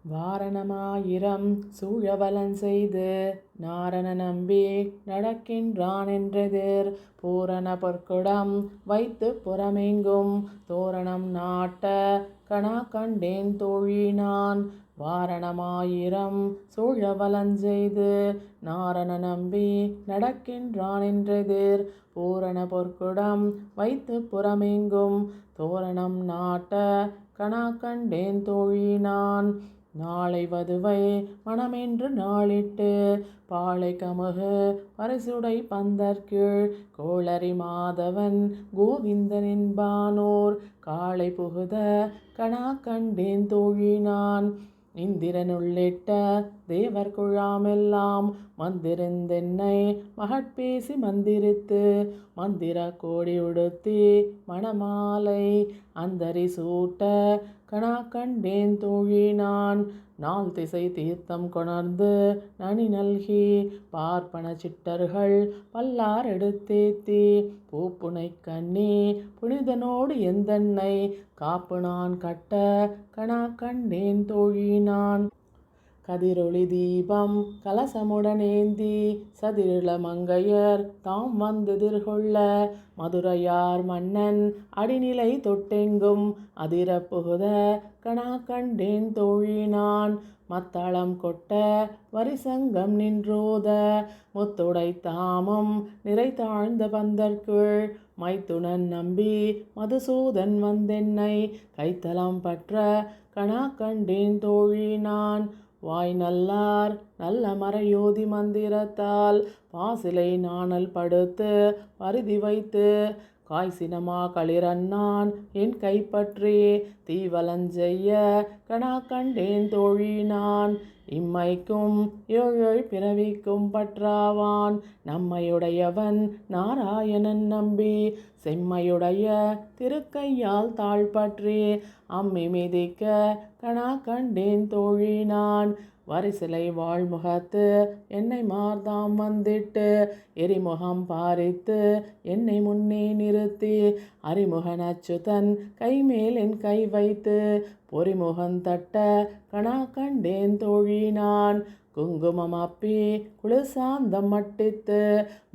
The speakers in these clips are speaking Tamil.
வாரணமாயிரம் சூழவலன் செய்து நாரண நம்பி நடக்கின்றான் என்றெதிர் பூரண பொற்குடம் வைத்து புறமெங்கும் தோரணம் நாட்ட கணா கண்டேன் தோழினான். வாரணமாயிரம் சூழவலன் செய்து நாரண நம்பி நடக்கின்றான் என்றெதிர் பூரண பொற்குடம் வைத்து புறமெங்கும் தோரணம் நாட்ட கணா கண்டேன் தோழினான். நாளை வதுவை மணமென்று நாளிட்டு பாளை கமுகு பரிசுடை பந்தர்கீழ் கோளரி மாதவன் கோவிந்தன் என்பானோர் காளை புகுத கணா கண்டேன் தோழினான். இந்திரன் உள்ளிட்ட தேவர் குழாமெல்லாம் வந்திருந்தென்னை மகட்பேசி மந்திரித்து மந்திர கோடி உடுத்தி மணமாலை அந்தரி சூட்ட கணா கண்டேன் தோழினான். நாள் திசை தீர்த்தம் கொணர்ந்து நனி நல்கி பார்ப்பன சிட்டர்கள் பல்லார் எடுத்தேத்தி பூப்புனை கண்ணி புனிதனோடு எந்தன்னை காப்பு நான் கட்ட கணா கண்டேன் தோழினான். கதிரொளி தீபம் கலசமுடனேந்தி சதிரிள மங்கையர் தாம் வந்தெதிர்கொள்ள மதுரையார் மன்னன் அடிநிலை தொட்டெங்கும் அதிர புகுத கணா கண்டேன் தோழினான். மத்தளம் கொட்ட வரிசங்கம் நின்றோத முத்துடை தாமம் நிறை தாழ்ந்த பந்தர்கீழ் மைத்துனன் நம்பி மதுசூதன் வந்தென்னை கைத்தலம் பற்ற கணா கண்டேன் தோழினான். வாய் நல்லார் நல்ல மறையோதி மந்திரத்தால் பாசிலை நாணல் படுத்து பரிதி வைத்து காய்சினமா களிரன்னான் என் கைப்பற்றி தீவலஞ்செய்ய கணா கண்டேன் தோழினான். இம்மைக்கும் ஏழு பிறவிக்கும் பற்றாவான் நம்மையுடையவன் நாராயணன் நம்பி செம்மையுடைய திருக்கையால் தாழ்பற்றி அம்மி மிதிக்க கணா கண்டேன் தோழினான். வரிசிலை வாழ்முகத்து என்னை மார்தாம் வந்திட்டு எரிமுகம் பாரித்து என்னை முன்னே நிறுத்தி அறிமுகன் அச்சுதன் கைமேல் என் கை வைத்து பொறிமுகன் தட்ட கணா கண்டேன் தோழினான். குங்குமம் அப்பி குளிர்சாந்தம் மட்டித்து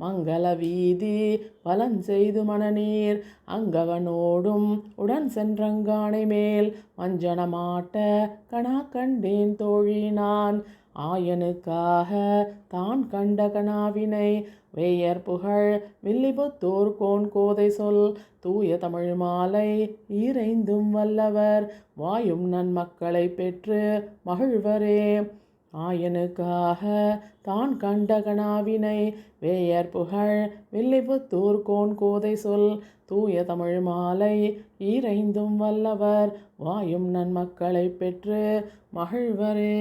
மங்கள வீதி பலன் செய்து மணநீர் அங்கவனோடும் உடன் சென்றங்கானை மேல் மஞ்சனமாட்ட கணா கண்டேன் தோழினான். ஆயனுக்காக தான் கண்ட கனாவினை வேயர் புகழ் வில்லிபுத்தூர் கோன் கோதை சொல் தூய தமிழ் மாலை ஈரைந்தும் வல்லவர் வாயும் நன்மக்களை பெற்று மகிழ்வரே. ஆயனுக்காக தான் கண்ட கனாவினை வேயர் புகழ் வில்லிபுத்தூர் கோன் கோதை சொல் தூய தமிழ் மாலை ஈரைந்தும் வல்லவர் வாயும் நன்மக்களை பெற்று மகிழ்வரே.